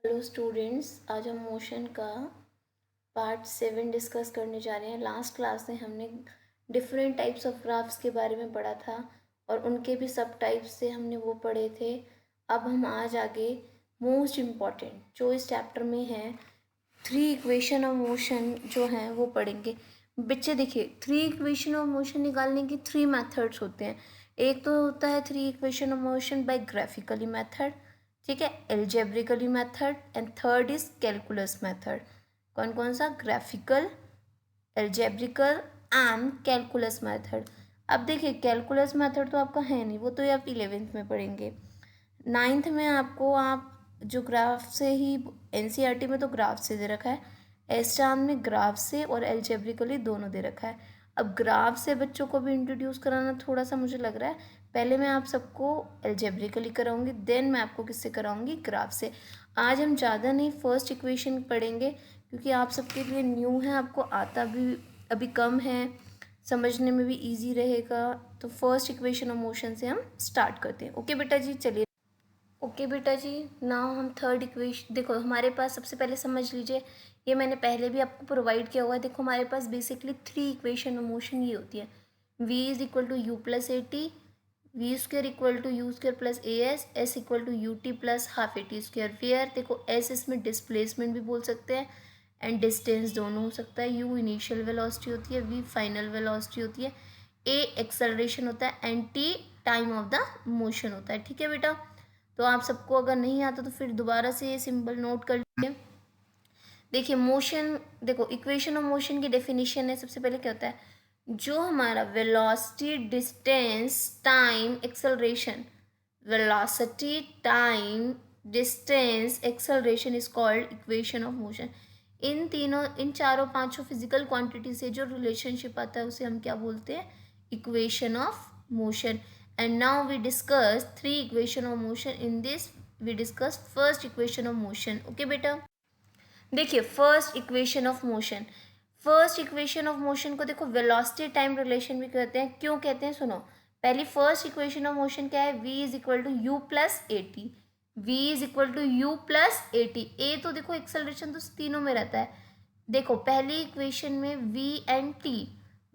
Hello students, आज हम motion का पार्ट 7 डिस्कस करने जा रहे हैं। लास्ट क्लास में हमने डिफरेंट टाइप्स ऑफ ग्राफ्स के बारे में पढ़ा था और उनके भी सब टाइप्स से हमने वो पढ़े थे। अब हम आज आगे मोस्ट इम्पॉर्टेंट जो इस चैप्टर में है, थ्री इक्वेशन ऑफ मोशन जो हैं वो पढ़ेंगे। बच्चे देखिए, थ्री इक्वेशन ऑफ मोशन निकालने की थ्री मेथड्स होते हैं। एक तो होता है three equation of motion by graphically method, ठीक है, algebraically method, and third is calculus method. कौन कौन सा? Graphical, algebraical and calculus method. अब देखिए, कैलकुलस मेथड तो आपका है नहीं, वो तो आप 11th में पढ़ेंगे। 9th में आपको आप जो ग्राफ से ही, एनसीईआरटी में तो ग्राफ से दे रखा है, एस्टाम में ग्राफ से और एल्जेब्रिकली दोनों दे रखा है। अब ग्राफ से बच्चों को भी इंट्रोड्यूस कराना थोड़ा सा मुझे लग रहा है, पहले मैं आप सबको एल्जेब्रिकली कराऊंगी, देन मैं आपको किससे कराऊंगी? ग्राफ से। आज हम ज़्यादा नहीं, फर्स्ट इक्वेशन पढ़ेंगे क्योंकि आप सबके लिए न्यू है, आपको आता भी अभी कम है, समझने में भी इजी रहेगा। तो फर्स्ट इक्वेशन ऑफ मोशन से हम स्टार्ट करते हैं। ओके बेटा जी, चलिए। ओके बेटा जी, नाउ हम थर्ड इक्वेशन, देखो हमारे पास सबसे पहले समझ लीजिए, ये मैंने पहले भी आपको प्रोवाइड किया हुआ है। देखो हमारे पास basically three equation of motion ये होती है। v is equal to u plus a t, v square equal to u square plus a s, s equal to u t plus half a t square. Where देखो, s इसमें displacement भी बोल सकते हैं and distance दोनों हो सकता है। यू इनिशियल वेलोसिटी होती है, वी फाइनल वेलोसिटी होती है, ए एक्सेलरेशन होता है and T time of the motion होता है। ठीक है बेटा, तो आप सबको अगर नहीं आता तो फिर दोबारा से ये सिंबल नोट कर लीजिए। देखिए मोशन, देखो इक्वेशन ऑफ मोशन की डेफिनेशन है, सबसे पहले क्या होता है, जो हमारा velocity, distance, time, acceleration, velocity, time, distance, acceleration is called equation of motion. इन तीनों, इन चारों पांचों फिजिकल क्वांटिटी से जो रिलेशनशिप आता है उसे हम क्या बोलते हैं? Equation of motion. And now we discuss three equation of motion. In this we discuss first equation of motion. Okay बेटा, देखिए first equation of motion, first equation of motion को देखो वेलोसिटी टाइम रिलेशन भी कहते हैं। क्यों कहते हैं सुनो, पहली फर्स्ट इक्वेशन ऑफ मोशन क्या है? v is equal to u plus a t, v is equal to u plus a t. A तो देखो एक्सेलरेशन तो तीनों में रहता है। देखो पहली इक्वेशन में v एंड t,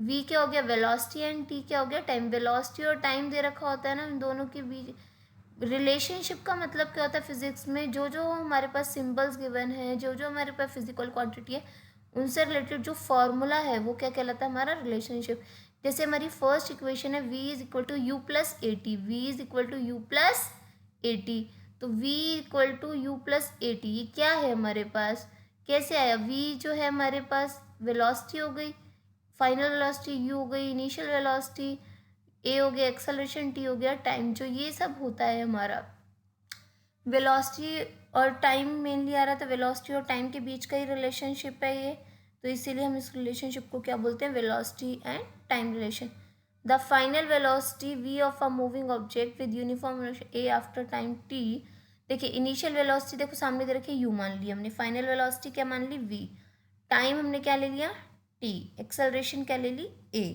v क्या हो गया? वेलोसिटी, एंड t क्या हो गया? टाइम। वेलोसिटी और टाइम दे रखा होता है ना इन दोनों के बीच रिलेशनशिप का मतलब क्या होता है फिजिक्स में? जो जो हमारे पास सिंबल्स गिवन है, जो जो हमारे पास फिजिकल क्वांटिटी है, उनसे रिलेटेड जो फॉर्मूला है वो क्या कहलाता है? हमारा रिलेशनशिप। जैसे हमारी फर्स्ट इक्वेशन है v is equal to u plus a t, v is equal to u plus a t. तो v equal to u plus a t, ये क्या है हमारे पास? कैसे आया? v जो है हमारे पास वेलोसिटी हो गई, फाइनल वेलोसिटी u हो गई, इनिशियल वेलोसिटी ए हो गया, एक्सेलरेशन टी हो गया, टाइम। जो ये सब होता है हमारा वेलोसिटी और टाइम मेनली आ रहा था, वेलोसिटी और टाइम के बीच का ही रिलेशनशिप है ये, तो इसीलिए हम इस रिलेशनशिप को क्या बोलते हैं? Velocity and time relation. The final velocity v of a moving object with uniform A after time t। देखिए इनिशियल वेलोसिटी देखो सामने दे रखी है, u मान ली हमने, फाइनल वेलोसिटी क्या मान ली? v, टाइम हमने क्या ले लिया? t, एक्सेलरेशन क्या ले ली? a।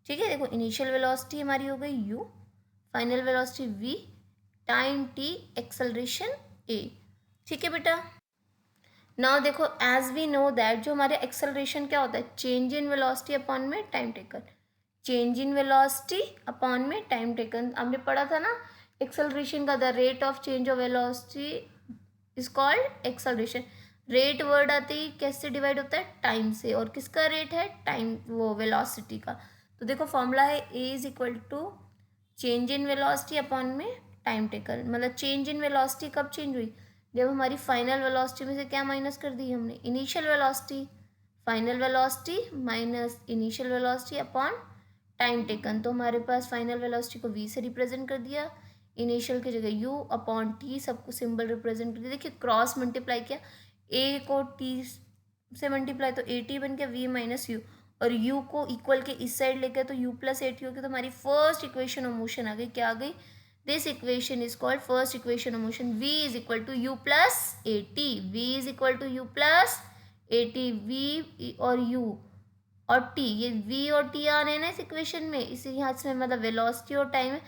ठीक है, देखो इनिशियल वेलोसिटी हमारी हो गई u, final velocity v, time t, acceleration a। ठीक है बेटा, नाउ देखो एज वी नो दैट जो हमारे एक्सेलरेशन क्या होता है? चेंज इन वेलोसिटी अपॉन में time taken, change in velocity upon में टाइम टेकन। हमने पढ़ा था ना एक्सेलरेशन का, the rate of change of velocity is called acceleration. Rate word आते ही कैसे डिवाइड होता है? टाइम से। और किसका रेट है? टाइम, वो वेलोसिटी का। तो देखो फॉर्मूला है a is equal to change in velocity upon में टाइम टेकन। मतलब चेंज इन वेलोसिटी कब चेंज हुई? जब हमारी फाइनल वेलोसिटी में से क्या माइनस कर दी हमने? Initial velocity. Final velocity minus initial velocity upon time taken. तो हमारे पास फाइनल वेलोसिटी को v से रिप्रेजेंट कर दिया, इनिशियल की जगह u अपॉन t, सबको सिंबल रिप्रेजेंट कर दिया। देखिए क्रॉस मल्टीप्लाई किया, a को t से मल्टीप्लाई तो ए टी बन गया, v माइनस यू, और u को इक्वल के इस साइड लेके तो u प्लस ए टी हो गया। तो हमारी फर्स्ट इक्वेशन ऑफ मोशन आ गई। क्या आ गई? This equation is called first equation of motion. v is equal to u plus a t, v is equal to u plus a t, v और u और t, ये v और t आ रहे हैं ना इस इक्वेशन में, इसी यहाँ से मतलब वेलोसिटी और टाइम है,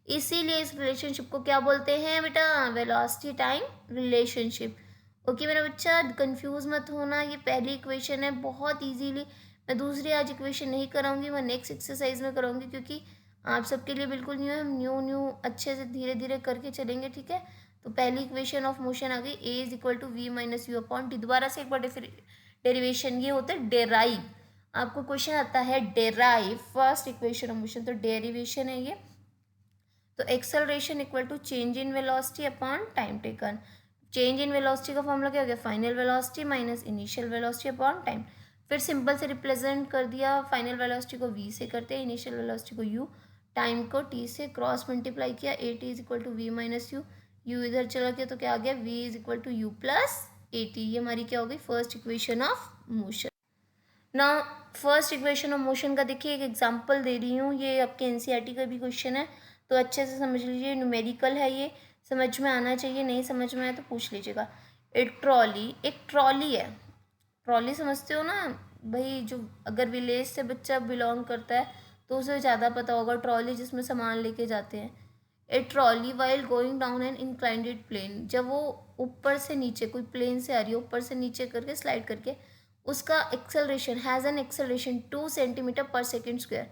इसीलिए इस रिलेशनशिप को क्या बोलते हैं बेटा? Velocity time relationship. ओके मेरा बच्चा, कंफ्यूज मत होना, ये पहली इक्वेशन है, बहुत इजीली मैं दूसरी आज इक्वेशन नहीं कराऊंगी, मैं नेक्स्ट एक्सरसाइज में कराऊंगी, क्योंकि आप सबके लिए बिल्कुल न्यू है, हम न्यू न्यू अच्छे से धीरे धीरे करके चलेंगे, ठीक है। तो पहली इक्वेशन ऑफ मोशन आ गई, a is equal to v minus u upon t. दोबारा से एक बार डेरिवेशन, ये होता है डेराइव, आपको क्वेश्चन आता है derive first equation of motion, तो डेरिवेशन है ये। तो acceleration equal to change in velocity upon time taken. Change in velocity का फॉर्मूला क्या हो गया, final velocity minus initial velocity upon time. फिर सिंपल से रिप्रेजेंट कर दिया, फाइनल वेलोसिटी को v से करते हैं, इनिशियल वेलोसिटी को u, टाइम को t से क्रॉस मल्टीप्लाई किया, a t is equal to v minus you, you इधर चला गया तो क्या आ गया, v is equal to u plus a t. ये हमारी क्या हो गई, फर्स्ट इक्वेशन ऑफ मोशन। ना फर्स्ट इक्वेशन ऑफ मोशन का देखिए एक एग्जांपल दे रही हूँ, ये आपके एनसीईआरटी का भी क्वेश्चन है, तो अच्छे से समझ लीजिए, न्यूमेरिकल है ये, समझ में आना चाहिए, नहीं समझ में आए तो पूछ लीजिएगा। एक ट्रॉली है, ट्रॉली समझते हो ना भाई, जो अगर विलेज से बच्चा बिलोंग करता है तो उसे ज़्यादा पता होगा, ट्रॉली जिसमें सामान लेके जाते हैं। A trolley while going down an inclined plane, जब वो ऊपर से नीचे, कोई प्लेन से आ रही है, ऊपर से नीचे करके स्लाइड करके, उसका acceleration has an acceleration 2 centimetre पर सेकेंड स्क्वायर।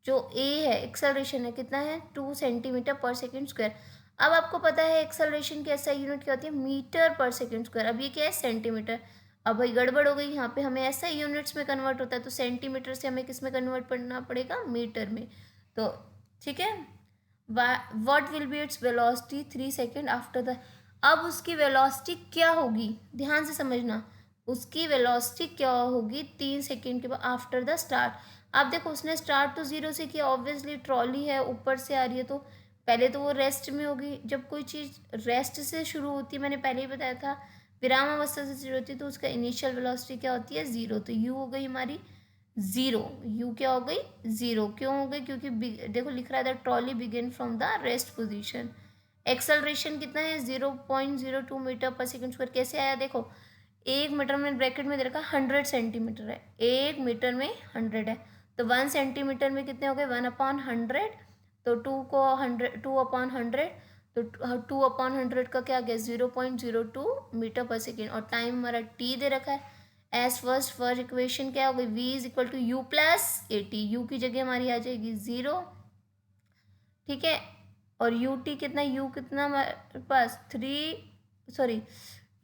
जो ए है एक्सेलरेशन है कितना है, 2 सेंटीमीटर पर सेकेंड स्क्वायर। अब आपको पता है एक्सेलरेशन की ऐसा यूनिट क्या होती है, मीटर पर सेकेंड स्क्वायर, अब ये क्या है, सेंटीमीटर। अब भाई गड़बड़ हो गई, यहाँ पे हमें ऐसा यूनिट्स में कन्वर्ट होता है, तो सेंटीमीटर से हमें किस में कन्वर्ट करना पड़ेगा, मीटर में। तो ठीक है, what will be its velocity 3 second after the. अब उसकी वेलोसिटी क्या होगी, ध्यान से समझना, उसकी वेलोसिटी क्या होगी 3 सेकेंड के बाद आफ्टर द स्टार्ट। आप देखो उसने स्टार्ट तो जीरो से किया, ऑब्वियसली ट्रॉली है ऊपर से आ रही है, तो पहले तो वो रेस्ट में होगी, जब कोई चीज़ रेस्ट से शुरू होती है, मैंने पहले ही बताया था विराम अवस्था से शुरू होती है, तो उसका इनिशियल वेलोसिटी क्या होती है, ज़ीरो। तो यू हो गई हमारी ज़ीरो, यू क्या हो गई, ज़ीरो। क्यों हो गई, क्योंकि देखो लिख रहा है the trolley begin from the rest position. Acceleration कितना है, 0.02 मीटर पर सेकेंड स्क्वायर। कैसे आया देखो, 1 मीटर में ब्रैकेट में दे रखा 100 सेंटीमीटर है, 1 मीटर में 100 है, तो 1 सेंटीमीटर में कितने हो गए, 1/100, तो 2 तो 2/100 का क्या आ गया, 0.02 मीटर पर सेकेंड, और टाइम हमारा t दे रखा है। एज फर्स्ट इक्वेशन क्या हो गई, v is equal to u plus a t, u की जगह हमारी आ जाएगी 0, ठीक है। और यू टी कितना, यू कितना हमारे पास 3, sorry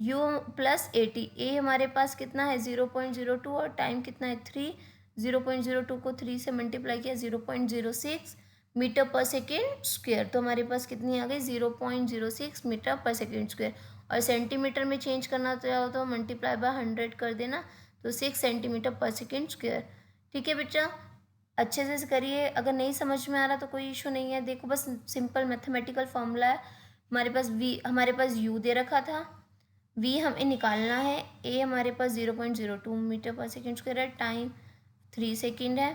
u plus a t, a हमारे पास कितना है 0.02, और टाइम कितना है 3, 0.02 को 3 से मल्टीप्लाई किया 0.06 मीटर पर सेकेंड स्क्वायर, तो हमारे पास कितनी आ गई 0.06 मीटर पर सेकेंड स्क्वायर। और सेंटीमीटर में चेंज करना चाहो तो मल्टीप्लाई बाय 100 कर देना, तो 6 सेंटीमीटर पर सेकेंड स्क्वायर। ठीक है बेटा, अच्छे से करिए, अगर नहीं समझ में आ रहा तो कोई इशू नहीं है, देखो बस सिंपल मैथमेटिकल फॉर्मूला है, हमारे पास यू दे रखा था, वी हमें निकालना है, ए हमारे पास 0.02 मीटर पर सेकेंड स्क्वायर है, टाइम 3 सेकेंड है,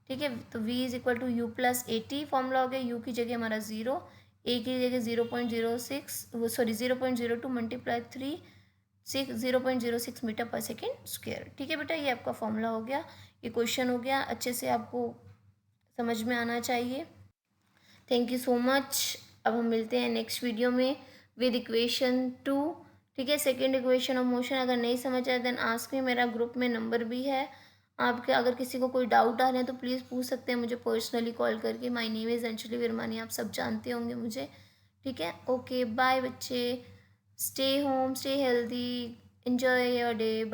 ठीक है। तो v is equal to u plus a t, formula हो गया, u की जगह हमारा 0, ए की जगह 0.06, sorry 0.02 multiply 0.06 metre per second square. ठीक है बेटा, ये आपका फॉर्मूला हो गया, ये क्वेश्चन हो गया, अच्छे से आपको समझ में आना चाहिए। Thank you so much. अब हम मिलते हैं नेक्स्ट वीडियो में विद इक्वेशन 2, ठीक है, सेकेंड इक्वेशन ऑफ मोशन। अगर नहीं समझ आए देन आस्क मी, मेरा ग्रुप में नंबर भी है, आपके अगर किसी को कोई डाउट आ रहे हैं तो प्लीज़ पूछ सकते हैं मुझे पर्सनली कॉल करके। My name is Anjali Virmani, आप सब जानते होंगे मुझे, ठीक है। ओके बाय बच्चे, stay home, stay healthy, enjoy your day, bye.